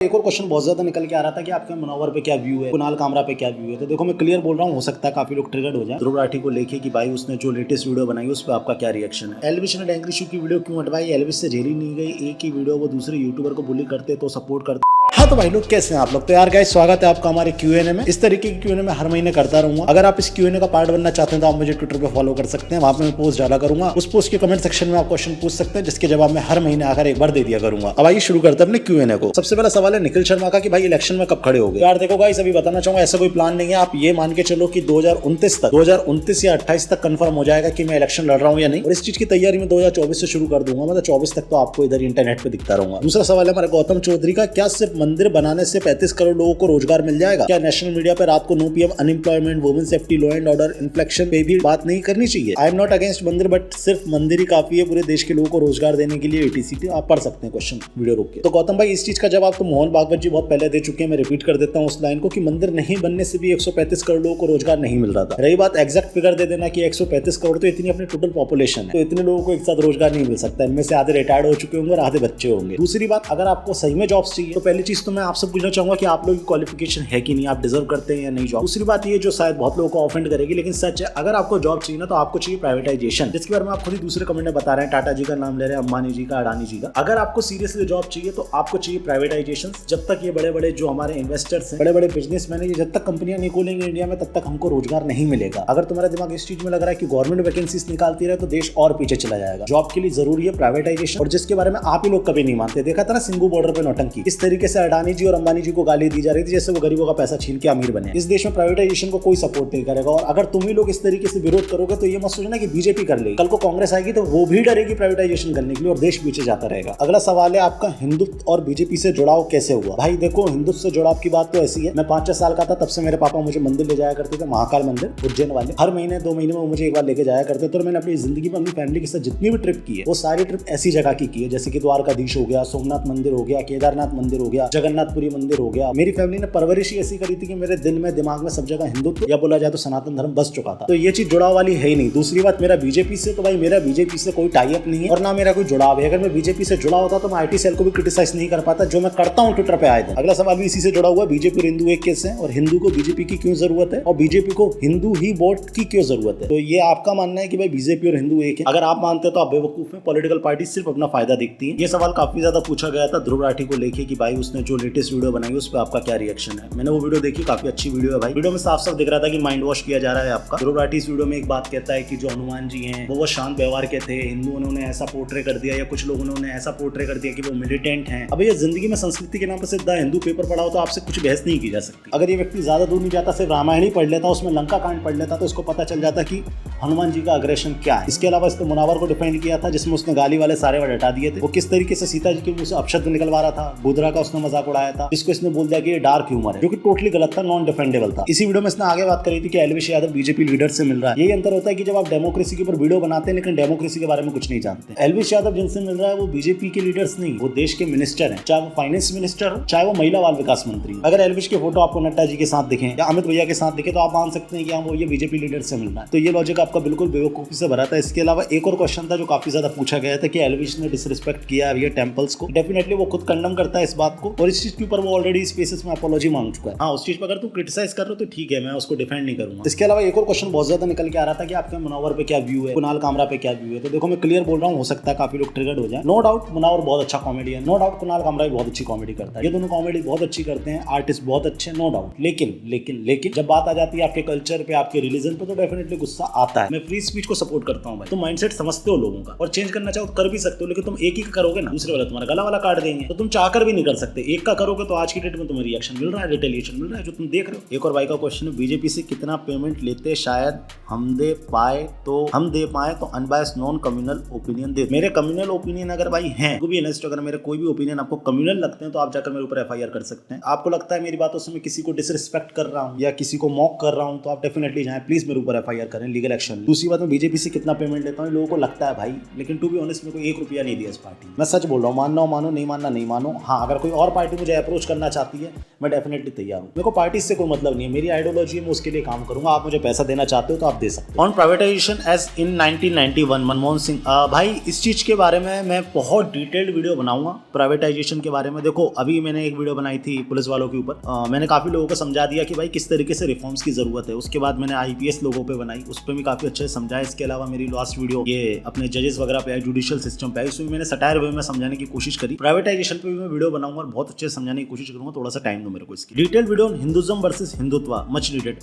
एक और क्वेश्चन बहुत ज्यादा निकल के आ रहा था कि आपके मुनव्वर पे क्या व्यू है, कुणाल कामरा पे क्या व्यू है। तो देखो मैं क्लियर बोल रहा हूँ, हो सकता है काफी लोग ट्रिगर्ड हो जाए ध्रुव राठी को लेके कि भाई उसने जो लेटेस्ट वीडियो बनाई उस पर आपका क्या रिएक्शन है। एल्विश ने डैंगरी शू की वीडियो क्यों हटवाई, एल्विश से झेली नहीं गई, एक ही वीडियो वो दूसरे यूट्यूबर को बुली करते तो सपोर्ट करते। हाँ तो भाई लोग कैसे हैं आप लोग। तो यार गाइस स्वागत है आपका हमारे Q&A में। इस तरीके की Q&A मैं हर महीने करता रहूंगा। अगर आप इस Q&A का पार्ट बनना चाहते हैं तो आप मुझे ट्विटर पे फॉलो कर सकते हैं, वहां पे मैं पोस्ट डाला करूंगा। उस पोस्ट के कमेंट सेक्शन में आप क्वेश्चन पूछ सकते हैं जिसके जवाब मैं हर महीने आकर एक बार दे दिया करूंगा। अब आइए शुरू करते हैं अपने Q&A को। सबसे पहला सवाल है निखिल शर्मा का कि भाई इलेक्शन में कब खड़े हो गए। यार देखो गाइस अभी बताना चाहूंगा ऐसा कोई प्लान नहीं है। आप ये मान के चलो कि 2029 या 28 तक कंफर्म हो जाएगा कि मैं इलेक्शन लड़ रहा हूँ या नहीं, और इस चीज की तैयारी में 2024 से शुरू कर दूंगा। मतलब 24 तक तो आपको इधर इंटरनेट पे दिखता रहूंगा। दूसरा सवाल है हमारे गौतम चौधरी का, क्या सिर्फ मंदिर बनाने से 35 करोड़ लोगों को रोजगार मिल जाएगा? क्या नेशनल मीडिया पे रात को 9 PM unemployment, women safety, law and order, inflection पे भी बात नहीं करनी चाहिए? आई एम नॉट अगेंस्ट मंदिर, बट सिर्फ मंदिर ही काफी है पूरे देश के लोगों को रोजगार देने के लिए। ATC आप पढ़ सकते हैं क्वेश्चन वीडियो रोक के। तो गौतम भाई इस चीज का जवाब तो मोहन भागवत जी बहुत पहले दे चुके हैं। मैं रिपीट कर देता हूँ उस लाइन को कि मंदिर नहीं बनने से भी 135 करोड़ लोगों को रोजगार नहीं मिल रहा था। रही बात एग्जैक्ट फिगर दे देना कि 135 करोड़ तो इतनी अपनी टोटल पॉपुलेशन है, तो इतने लोगों को एक साथ रोजगार नहीं मिल सकता। इनमें से आधे रिटायर्ड हो चुके होंगे और आधे बच्चे होंगे। दूसरी बात, अगर आपको सही में जॉब्स चाहिए तो पहली चीज तो मैं आपसे पूछना चाहूंगा कि आप लोग की क्वालिफिकेशन है कि नहीं, आप डिजर्व करते हैं या नहीं जॉब। दूसरी बात ये जो शायद बहुत लोगों को ऑफेंड करेगी लेकिन सच है, अगर आपको जॉब चाहिए ना तो आपको चाहिए प्राइवेटाइजेशन, जिसके बारे में आप खुद ही दूसरे कमेंट में बता रहे हैं। टाटा जी का नाम ले रहे हैं, अंबानी जी का, अडानी जी का। अगर आपको सीरियसली जॉब चाहिए तो आपको चाहिए प्राइवेटाइजेशन। जब तक ये बड़े बड़े जो हमारे इन्वेस्टर्स हैं, बड़े बड़े बिजनेसमैन है, जब तक कंपनियां नहीं खोलेंगे इंडिया में तब तक हमको रोजगार नहीं मिलेगा। अगर तुम्हारा दिमाग इस चीज में लग रहा है कि गवर्नमेंट वैकेंसीज निकालती रहे तो देश और पीछे चला जाएगा। जॉब के लिए जरूरी है प्राइवेटाइजेशन, और जिसके बारे में आप ही लोग कभी नहीं मानते। देखा था ना सिंगू बॉर्डर पे नौटंकी, इस तरीके से अडानी जी और अंबानी जी को गाली दी जा रही थी जैसे वो गरीबों का पैसा छीन के अमीर बने। इस देश में प्राइवेटाइजेशन को कोई सपोर्ट नहीं करेगा, और अगर तुम ही लोग इस तरीके से विरोध करोगे तो ये मत सोचना कि बीजेपी कर लेगी। कल को कांग्रेस आएगी तो वो भी डरेगी प्राइवेटाइजेशन करने के लिए और देश पीछे जाता रहेगा। अगला सवाल है आपका हिंदुत्व और बीजेपी से जुड़ाव कैसे हुआ। भाई देखो हिंदुत्व से जुड़ाव की बात तो ऐसी है, मैं 5-6 साल का था तब से मेरे पापा मुझे मंदिर ले जाया करते थे, महाकाल मंदिर उज्जैन वाले। हर महीने 2 महीने में मुझे एक बार लेके जाया करते थे। और मैंने अपनी जिंदगी में अपनी फैमिली के साथ जितनी भी ट्रिप की है वो सारी ट्रिप ऐसी जगह की है जैसे कि द्वारकाधीश हो गया, सोमनाथ मंदिर हो गया, केदारनाथ मंदिर हो गया, जगन्नाथपुरी मंदिर हो गया। मेरी फैमिली ने परवरिश ही ऐसी करी थी कि मेरे दिल में दिमाग में सब जगह हिंदुत्व या बोला जाए तो सनातन धर्म बस चुका था। तो ये चीज जुड़ाव वाली है ही नहीं। दूसरी बात, मेरा बीजेपी से तो भाई मेरा बीजेपी से कोई टाई अप नहीं है और ना मेरा कोई जुड़ाव है। अगर मैं बीजेपी से जुड़ा होता तो मैं IT सेल को भी क्रिटिसाइज नहीं कर पाता जो मैं करता हूँ ट्विटर पे आए थे। अगला सवाल भी इसी से जुड़ा हुआ है, बीजेपी और हिंदू एक कैसे है, और हिंदू को बीजेपी की क्यों जरूरत है, और बीजेपी को हिंदू ही वोट की क्यों जरूरत है। तो ये आपका मानना है कि भाई बीजेपी और हिंदू एक है। अगर आप मानते हो तो आप बेवकूफ हैं। पॉलिटिकल पार्टी सिर्फ अपना फायदा देखती है। ये सवाल काफी ज्यादा पूछा गया था ध्रुव राठी को लेके कि भाई उसने जो लेटेस्ट वीडियो बनाई उस पर आपका क्या रिएक्शन है। मैंने वो वीडियो देखी, काफी अच्छी वीडियो है भाई। वीडियो में साफ साफ दिख रहा था कि माइंड वॉश किया जा रहा है आपका। ध्रुव राठी इस वीडियो में एक बात कहता है कि जो हनुमान जी हैं वो शांत व्यवहार के थे, हिंदुओं ने ऐसा पोर्ट्रे कर दिया या कुछ लोगों ने ऐसा पोर्ट्रे कर दिया कि वो मिलिटेंट हैं। अब ये जिंदगी में संस्कृति के नाम पर सिद्ध हिंदू पेपर पढ़ा हो तो आपसे कुछ बहस नहीं की जा सकती। अगर ये व्यक्ति ज्यादा दूर नहीं जाता, सिर्फ रामायण ही पढ़ लेता, उसमें लंका कांड पढ़ लेता तो उसको पता चल जाता कि हनुमान जी का अग्रेशन क्या है। इसके अलावा इसने मुनावर को डिफेंड किया था जिसमें उसने गाली वाले सारे वर्ड हटा दिए थे। वो किस तरीके से सीता जी के मुंह से अपशब्द निकलवा रहा था, बुधरा का उसने मजाक उड़ाया था, जिसको इसने बोल दिया कि ये डार्क ह्यूमर है, जो कि टोटली गलत था, नॉन डिफेंडेबल था। इसी वीडियो में इसने आगे बात करी थी कि एल्विश यादव बीजेपी लीडर से मिल रहा है। यही अंतर होता है कि जब आप डेमोक्रेसी के ऊपर वीडियो बनाते हैं लेकिन डेमोक्रेसी के बारे में कुछ नहीं जानते। एल्विश यादव जिनसे मिल रहा है वो बीजेपी के लीडर्स नहीं, वो देश के मिनिस्टर हैं, चाहे वो फाइनेंस मिनिस्टर हो चाहे वो महिला बाल विकास मंत्री। अगर एल्विश के फोटो आपको नड्डा जी के साथ दिखे या अमित भैया के साथ दिखे तो आप मान सकते हैं कि वो ये बीजेपी लीडर से मिल रहा है। तो ये लॉजिक आपका बिल्कुल बेवकूफी से भरा था। इसके अलावा एक और क्वेश्चन था जो काफी ज्यादा पूछा गया था कि एल्विश ने डिसरिस्पेक्ट किया है टेंपल्स को। डेफिनेटली वो खुद कंडम करता है इस बात को और इस चीज के ऊपर वो ऑलरेडी स्पेसेस में अपॉलॉजी मांग चुका है। हाँ, उस चीज पर अगर तुम क्रिटिसाइज कर रहे हो तो ठीक है, मैं उसको डिफेंड नहीं करूंगा। इसके अलावा एक और क्वेश्चन बहुत ज्यादा निकल के आ रहा था कि आपके मुनव्वर पे क्या व्यू है, कुणाल कामरा पे क्या व्यू है। तो देखो मैं क्लियर बोल रहा हूँ, हो सकता है काफी लोग ट्रिगर्ड हो जाए। नो डाउट मुनव्वर बहुत अच्छा comedian, no doubt Kunal Kamra भी बहुत अच्छी कॉमेडी करता है। ये दोनों कॉमेडी बहुत अच्छी करते हैं, आर्टिस्ट बहुत अच्छे, नो डाउट। लेकिन जब बात आ जाती है आपके कल्चर पे, आपके रिलीजन पे, तो डेफिनेटली गुस्सा आता है। मैं फ्री स्पीच को सपोर्ट करता हूँ भाई। तुम माइंडसेट समझते हो लोगों का और चेंज करना चाहो तो कर भी सकते हो, लेकिन तुम एक ही का करोगे ना, दूसरे वाला तुम्हारा गला वाला काट देंगे, तो तुम चाहकर भी नहीं कर सकते। एक का करोगे तो आज की डेट में तुम्हें रिएक्शन मिल रहा है, रिटेलिएशन मिल रहा है, जो तुम देख रहे हो। एक और भाई का क्वेश्चन है, बीजेपी से कितना पेमेंट लेते, शायद हम दे पाए तो अनबायस्ड नॉन कम्युनल ओपिनियन दे। मेरे कम्युनल ओपिनियन अगर भाई हैं, को भी इनस्ट, अगर मेरे कोई भी ओपिनियन आपको कम्युनल लगते हैं तो आप जाकर मेरे ऊपर FIR कर सकते हैं। आपको लगता है मेरी बातों से मैं किसी को डिसरिस्पेक्ट कर रहा हूँ या किसी को मॉक कर रहा हूँ तो आप डेफिनेटली जाएं, प्लीज मेरे ऊपर FIR करें, लीगल एक्शन। दूसरी बात, मैं बीजेपी से कितना पेमेंट लेता हूँ लोगों को लगता है भाई, लेकिन टू बी ऑनेस्ट मेरे को 1 रुपया नहीं दिया इस पार्टी। मैं सच बोल रहा हूँ, मानना हो मानो, नहीं मानना नहीं मानो। हाँ, अगर कोई और पार्टी पार्टी मुझे अप्रोच करना चाहती है, मैं डेफिनेटली तैयार हूँ। मेरे को पार्टी से कोई मतलब नहीं है, मेरी आइडियोलॉजी है, मैं उसके लिए काम करूंगा। आप मुझे पैसा देना चाहते हो तो आप दे सकते हो। On privatisation as in 1991 Manmohan Singh, भाई इस चीज के बारे में मैं बहुत डिटेल्ड वीडियो बनाऊंगा प्राइवेटाइजेशन के बारे में। देखो अभी मैंने एक वीडियो बनाई थी पुलिस वालों के ऊपर, मैंने काफी लोगों को समझा दिया कि भाई किस तरीके से रिफॉर्म्स की जरूरत है। उसके बाद मैंने IPS लोगों पे बनाई, उस पर भी काफी अच्छे से समझाया। इसके अलावा मेरी लास्ट वीडियो ये अपने जजेस वगैरह पे आई, जुडिशियल सिस्टम पे आई, उसमें मैंने सटायर वे में समझाने की कोशिश करी। प्राइवेटाइजेशन पे भी मैं वीडियो बनाऊंगा और बहुत अच्छे से समझाने की कोशिश करूंगा। थोड़ा सा टाइम दो मेरे को इसकी। Detail video Hinduism versus Hindutva much needed.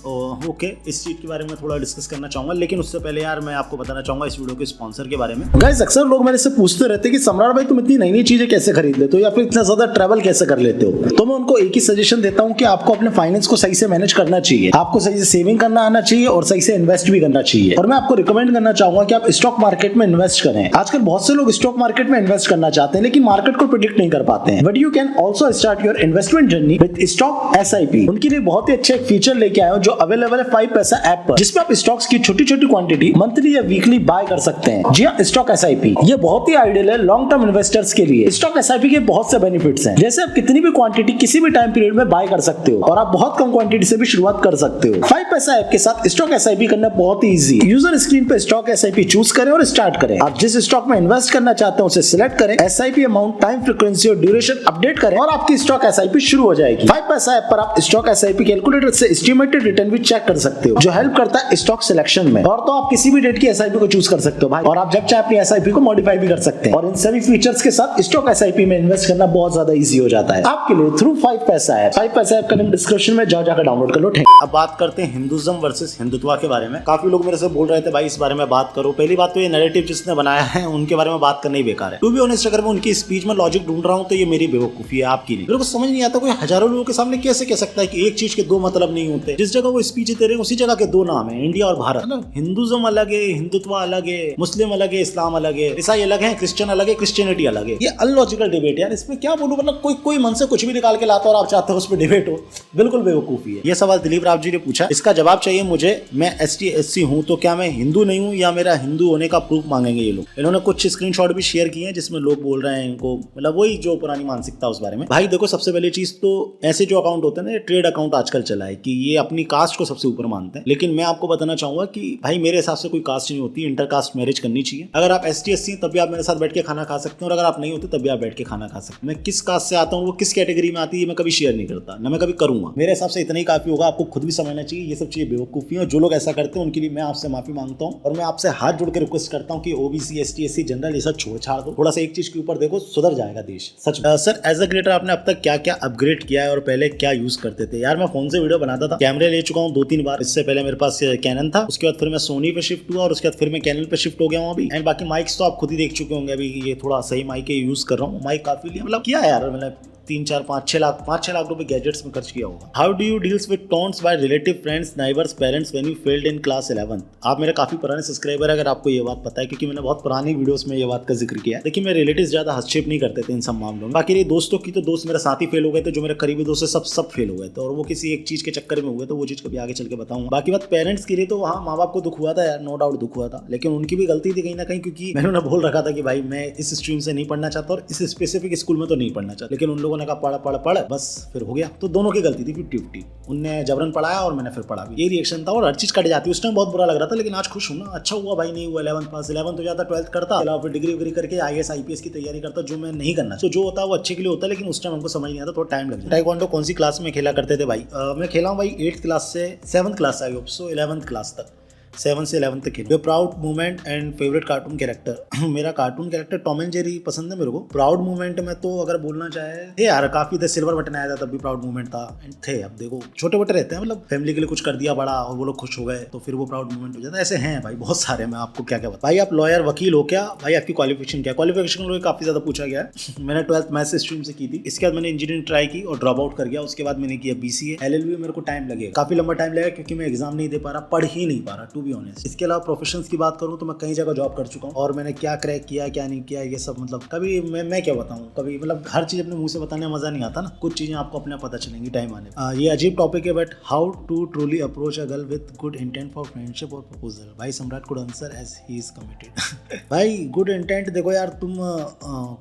Okay, इस चीज के बारे में थोड़ा डिस्कस करना चाहूंगा, लेकिन उससे पहले यार मैं आपको बताना चाहूंगा इस वीडियो के स्पॉन्सर के बारे में। गाइस अक्सर लोग मेरे से पूछते रहते हैं कि सम्राट भाई तुम इतनी नई नई चीजें कैसे खरीद लेते हो या फिर इतना ज्यादा ट्रैवल कैसे कर लेते हो। तो मैं उनको एक ही सजेशन देता हूं कि आपको अपने फाइनेंस को सही से मैनेज करना चाहिए, आपको सही से सेविंग करना आना चाहिए और सही से इन्वेस्ट भी करना चाहिए। और मैं आपको रिकमेंड करना चाहूंगा कि आप स्टॉक मार्केट में इन्वेस्ट करें। आजकल बहुत से लोग स्टॉक मार्केट में इन्वेस्ट करना चाहते हैं लेकिन मार्केट को प्रेडिक्ट नहीं कर पाते हैं। But you can also start your investment journey with stock SIP। उनके लिए बहुत ही अच्छा एक फीचर लेके आया हूं जो अवेलेबल है 5 पैसा ऐप पर, जिसमें आप स्टॉक्स की छोटी छोटी क्वांटिटी मंथली या वीकली बाय कर सकते हैं। जी हाँ, स्टॉक SIP ये बहुत ही आइडियल है लॉन्ग टर्म इन्वेस्टर्स के लिए। स्टॉक SIP के बहुत से बेनिफिट्स हैं, जैसे आप कितनी भी क्वांटिटी किसी भी टाइम पीरियड में बाय कर सकते हो और आप बहुत कम क्वांटिटी से भी शुरुआत कर सकते हो। 5 पैसा ऐप के साथ स्टॉक SIP करना बहुत ही इजी। यूजर स्क्रीन पे स्टॉक SIP चूज करें और स्टार्ट करें। आप जिस स्टॉक में इन्वेस्ट करना चाहते हैं उसे सिलेक्ट करें, SIP अमाउंट, टाइम, फ्रीक्वेंसी और ड्यूरेशन अपडेट करें और आपकी स्टॉक SIP शुरू हो जाएगी। 5 पैसा ऐप पर आप स्टॉक SIP कैलकुलेटर से एस्टिमेटेड रिटर्न भी चेक कर सकते हो, जो हेल्प करता है स्टॉक सिलेक्शन में। और तो आप किसी भी डेट की SIP को चूज कर सकते हो भाई, और आप जब चाहे अपनी SIP को मॉडिफाई भी कर सकते हैं। और इन सभी फीचर्स के साथ स्टॉक SIP में इन्वेस्ट करना बहुत ज्यादा इजी हो जाता है आपके लिए थ्रू 5 पैसा ऐप। 5 पैसा ऐप का लिंक डिस्क्रिप्शन में जाकर डाउनलोड कर लो। अब बात करते हैं हिंदुज्म वर्सेस हिंदुत्व के बारे में। काफी लोग मेरे से बोल रहे थे भाई इस बारे में बात करो। पहली बात तो ये नैरेटिव जिसने बनाया है उनके बारे में बात करना ही बेकार है। टू बी ऑनेस्ट, अगर मैं उनकी स्पीच में लॉजिक ढूंढ रहा हूं तो ये मेरी बेवकूफी है, आपकी नहीं। मेरे को समझ नहीं आता कोई हजारों लोगों के सामने कैसे कह सकता है कि एक चीज के दो मतलब नहीं होते। जिस जगह वो स्पीच दे रहे हैं उसी जगह के दो नाम है, इंडिया और भारत। हिंदुज्म अलग है, हिंदुत्व अलग है, मुस्लिम अलग है, इस्लाम अलग है, ईसाई अलग है, क्रिश्चियन अलग है, क्रिश्चियनिटी अलग है। ये अनलॉजिकल डिबेट यार, इसमें क्या बोलूं। मतलब कोई मन से कुछ भी निकाल के लाता और आप चाहते हो उस पर डिबेट हो, बिल्कुल बेवकूफी है। ये सवाल दिलीप राव जी ने पूछा, इसका जवाब चाहिए मुझे। मैं ST SC हूं तो क्या मैं हिंदू नहीं हूं या मेरा हिंदू होने का प्रूफ मांगेंगे ये लोग। इन्होंने कुछ स्क्रीनशॉट भी शेयर किए हैं जिसमें लोग बोल रहे हैं इनको, मतलब वही जो पुरानी मानसिकता उस बारे में। भाई देखो, सबसे पहली चीज तो ऐसे जो अकाउंट होते हैं ना, ट्रेड अकाउंट आजकल चला है कि ये अपनी कास्ट को सबसे ऊपर मानते हैं। लेकिन मैं आपको बताना चाहूंगा कि भाई मेरे हिसाब से कोई कास्ट नहीं होती, इंटरकास्ट मैरिज करनी चाहिए। अगर आप ST SC तब भी आप मेरे साथ बैठ के खाना खा सकते हैं, और अगर आप नहीं होते तब भी आप बैठ के खाना खा सकते हैं। मैं किस कास्ट से आता हूँ, वो किस कैटेगरी में आती है, मैं कभी शेयर नहीं करता, ना मैं कभी करूंगा। मेरे हिसाब से इतना ही काफी होगा। आपको खुद भी समझना चाहिए ये सब चीजें बेवकूफी है। जो लोग ऐसा करते हैं उनके लिए मैं आपसे माफी मांगता हूँ और मैं आपसे हाथ जोड़ के रिक्वेस्ट करता हूँ कि OBC ST SC जनरल ये सब छोड़ छाड़ दो। थोड़ा सा एक चीज के ऊपर देखो, सुधर जाएगा देश सच। सर एज अ क्रिएटर आपने अब तक क्या क्या अपग्रेड किया है और पहले क्या यूज करते थे? यार मैं फोन से वीडियो बनाता था, कैमरे ले चुका हूँ 2-3 बार। इससे पहले मेरे पास कैनन था, उसके बाद फिर मैं सोनी पे शिफ्ट हुआ और उसके बाद फिर मैं कैनन पे शिफ्ट हो गया हूँ अभी। एंड बाकी माइक्स तो आप खुद ही देख चुके होंगे। अभी ये थोड़ा सही माइक यूज कर रहा हूँ। माइक काफी लिया, मतलब क्या है यार, मतलब 3-4-5-6 लाख रुपए गैजेट्स में खर्च किया होगा। How do you deals with taunts by relative, friends, neighbours, parents when you failed in class 11? आप मेरे काफी पुराने सब्सक्राइबर है, अगर आपको ये बात पता है, क्योंकि मैंने बहुत पुरानी वीडियोस में ये बात का जिक्र किया है। देखिए मेरे रिलेटिव्स ज्यादा हस्तक्षेप नहीं करते थे इन सब मामलों में। बाकी ये दोस्तों की तो दोस्त मेरे साथ ही फेल हो गए थे, जो मेरे करीबी दोस्त है सब फेल हो गए थे, और वो किसी एक चीज के चक्कर में हुए तो वो चीज कभी आगे चल के बताऊंगा। बाकी बात पेरेंट्स की रही तो वहाँ माँ बाप को दुख हुआ था यार, नो डाउट दुख हुआ था, लेकिन उनकी भी गलती थी कहीं ना कहीं, क्योंकि मैंने उन्हें बोल रखा था कि भाई मैं इस स्ट्रीम से नहीं पढ़ना चाहता और इस स्पेसिफिक स्कूल में तो नहीं पढ़ना चाहता। लेकिन उन लोगों ने कहा पढ़, बस फिर हो गया। तो दोनों की गलती थी 50-50। उनने जबरन पढ़ाया और मैंने फिर पढ़ा भी। ये रिएक्शन था और हर चीज कट जाती। उस टाइम बहुत बुरा लग रहा था, लेकिन आज खुश हूं ना। अच्छा हुआ भाई नहीं हुआ 11th पास। 11th तो ज्यादा 12th करता, अलावा फिर डिग्री करके IAS IPS की तैयारी करता, जो मैं नहीं करना। तो जो होता है वो अच्छे के लिए होता है, लेकिन उस टाइम हमको समझ नहीं आता, थोड़ा टाइम लग जाता। टाइक्वांडो कौन सी क्लास में खेला करते थे भाई? मैं खेला हूँ भाई 8th क्लास से 7th class I hope so 11th class तक, 7 से 11 तक खेले। Proud moment and favourite cartoon character मेरा cartoon character Tom and Jerry पसंद है मेरे को। प्राउड मोमेंट में तो अगर बोलना चाहे थे यार, काफी थे। सिल्वर बटन आया था तब भी प्राउड मोमेंट था। एंड थे, अब देखो छोटे मोटे रहते हैं, मतलब फैमिली के लिए कुछ कर दिया बड़ा और वो लोग खुश हो गए तो फिर वो प्राउड मोमेंट हो जाता है। ऐसे हैं भाई बहुत सारे। मैं आपको क्या क्या बताऊं। भाई आप लॉयर वकील हो क्या? भाई आपकी क्वालिफिकेशन क्या? क्वालिफिकेशन लोग काफी ज्यादा पूछा गया है। मैंने 12th मैथ्स स्ट्रीम से की थी, इसके बाद मैंने इंजीनियरिंग ट्राई की और ड्रॉप आउट कर गया। उसके बाद मैंने किया BCA। LLB मेरे को टाइम लगेगा, काफी लंबा टाइम लगेगा, क्योंकि मैं एग्जाम नहीं दे पा रहा, पढ़ ही नहीं पा रहा। To be honest. इसके अलावा प्रोफेशंस की बात करूँ तो मैं कई जगह जॉब कर चुका हूँ और मैंने क्या क्रैक किया क्या नहीं किया ये सब मतलब कभी मैं क्या बताऊँ, कभी मतलब हर चीज़ अपने मुंह से बताने में मज़ा नहीं आता ना, कुछ चीज़ें आपको अपने पता चलेंगी टाइम आने पर। ये अजीब टॉपिक है but how to truly approach a girl with good intent for friendship और प्रपोजल। भाई Samrat could answer as he is committed. भाई गुड इंटेंट देखो यार, तुम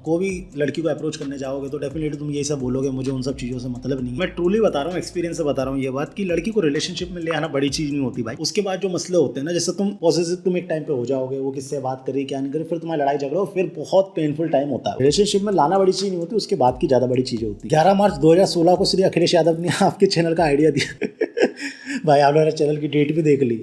को भी लड़की को अप्रोच करने जाओगे तो डेफिनेटली तुम यही सब बोलोगे मुझे उन सब चीज़ों से मतलब नहीं है। मैं ट्रूली बता रहा हूँ, एक्सपीरियंस से बता रहा हूँ ये बात कि लड़की को रिलेशनशिप में ले आना बड़ी चीज़ नहीं होती भाई। उसके बाद जो मसले होते हैं ना, जैसे तुम पॉजिटिव तुम एक टाइम पे हो जाओगे, वो किससे बात करी क्या नहीं करी, फिर तुम्हारी लड़ाई झगड़ा हो, फिर बहुत पेनफुल टाइम होता है। रिलेशनशिप में लाना बड़ी चीज़ नहीं होती, उसके बाद की ज़्यादा बड़ी चीज़ें होती है। 11 मार्च 2016 को श्री अखिलेश यादव ने आपके चैनल का आइडिया दिया। भाई आपने मेरे चैनल की डेट भी देख ली।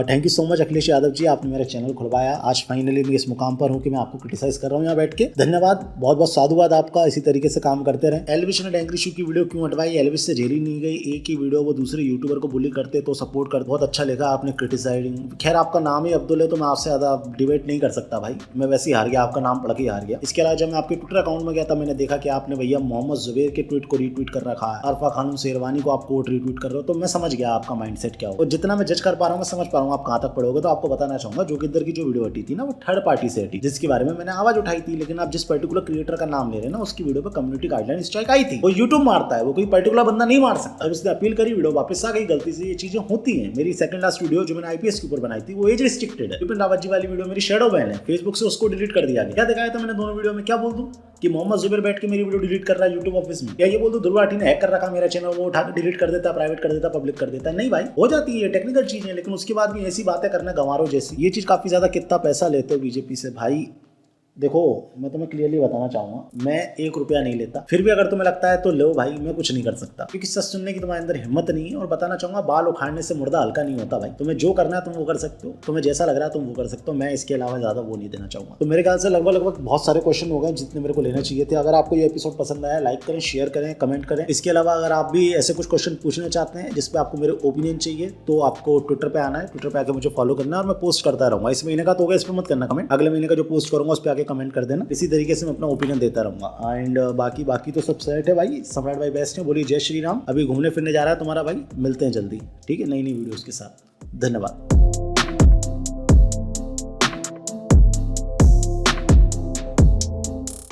Thank you so much Akhilesh Yadav ji, आपने मेरा चैनल खुलवाया। आज फाइनली मैं इस मुकाम पर हूँ कि मैं आपको क्रिटिसाइज कर रहा हूँ यहाँ बैठ के। धन्यवाद, बहुत बहुत साधुवाद आपका, इसी तरीके से काम करते रहे। एल्विश ने डैंग्री की वीडियो क्यों हटवाई? एल्विश से झेली नहीं गई, एक ही वीडियो वो दूसरे यूट्यूबर को बुली करते तो सपोर्ट कर। बहुत अच्छा लिखा आपने क्रिटिसाइजिंग। खैर आपका नाम ही अब्दुल है तो मैं आपसे ज़्यादा डिबेट नहीं कर सकता भाई, मैं वैसे ही हार गया, आपका नाम पढ़ के हार गया। इसके अलावा जब मैं आपके ट्विटर अकाउंट में गया था मैंने देखा कि आपने भैया मोहम्मद जुबैर के ट्वीट को रीट्वीट कर रखा है, अरफा खानम शेरवानी को आप कोट रीट्वीट कर रहे हो, तो मैं समझ गया आपका माइंडसेट क्या हो। और जितना मैं जज कर पा रहा हूँ मैं समझ पा रहा हूँ आप कहाँ तक पढ़ोगे। तो आपको बताना चाहूंगा जोगिंदर की जो वीडियो हटी थी ना वो थर्ड पार्टी से हटी, जिसके बारे में मैंने आवाज उठाई थी, लेकिन आप जिस पर्टिकुलर क्रिएटर का नाम ले रहे हैं ना उसकी वीडियो पे कम्युनिटी गाइडलाइन स्ट्राइक आई थी। वो यूट्यूब मारता है, वो कोई पर्टिकुलर बंदा नहीं मार सकता। अब उसने अपील करी, वीडियो वापस आ गई, गलती से ये चीजें होती हैं। मेरी सेकंड लास्ट वीडियो जो मैंने आईपीएस के ऊपर बनाई थी वो एज रिस्ट्रिक्टेड है। विपिन रावत जी वाली वीडियो मेरी शैडो बैन है, फेसबुक से उसको डिलीट कर दिया गया। क्या दिखाया था मैंने दोनों वीडियो में? क्या बोल दूं कि मोहम्मद जुबैर बैठ के मेरी वीडियो डिलीट कर रहा है यूट्यूब ऑफिस में, या ये बोल दूं ध्रुव राठी ने हैक कर रखा मेरा चैनल, वो उठा के डिलीट कर देता, प्राइवेट कर देता, पब्लिक कर देता? नहीं भाई, हो जाती है, टेक्निकल चीज है। लेकिन उसके बाद भी ऐसी बातें करना गंवारों जैसी, ये चीज काफी ज्यादा। कितना पैसा लेते हो बीजेपी से भाई? देखो मैं तुम्हें क्लियरली बताना चाहूंगा, मैं 1 रुपया नहीं लेता, फिर भी अगर तुम्हें लगता है तो लो भाई, मैं कुछ नहीं कर सकता क्योंकि सच सुनने की तुम्हारे अंदर हिम्मत नहीं है। और बताना चाहूंगा बाल उखाड़ने से मुर्दा हल्का नहीं होता भाई। तुम्हें जो करना है तुम वो कर सकते हो, तुम्हें जैसा लग रहा है तुम वो कर सकते हो। मैं इसके अलावा ज्यादा वो नहीं देना चाहूंगा। तो मेरे ख्याल से लगभग बहुत सारे क्वेश्चन हो गए जितने मेरे को लेना चाहिए थे। अगर आपको ये एपिसोड पसंद आया लाइक करें, शेयर करें, कमेंट करें। इसके अलावा अगर आप भी ऐसे कुछ क्वेश्चन पूछना चाहते हैं जिसपे आपको मेरे ओपिनियन चाहिए तो आपको ट्विटर पे आना है, ट्विटर पे आके मुझे फॉलो करना है और मैं पोस्ट करता रहूंगा। इस महीने का तो होगा, इस पर मत करना कमेंट, अगले महीने का जो पोस्ट करूंगा उस पर आके कमेंट कर देना। इसी तरीके से मैं अपना ओपिनियन देता रहूंगा। एंड बाकी तो सब सेट है भाई। सम्राट भाई बेस्ट है, बोलिए जय श्री राम। अभी घूमने फिरने जा रहा है तुम्हारा भाई, मिलते हैं जल्दी, ठीक है, नई वीडियोस के साथ। धन्यवाद।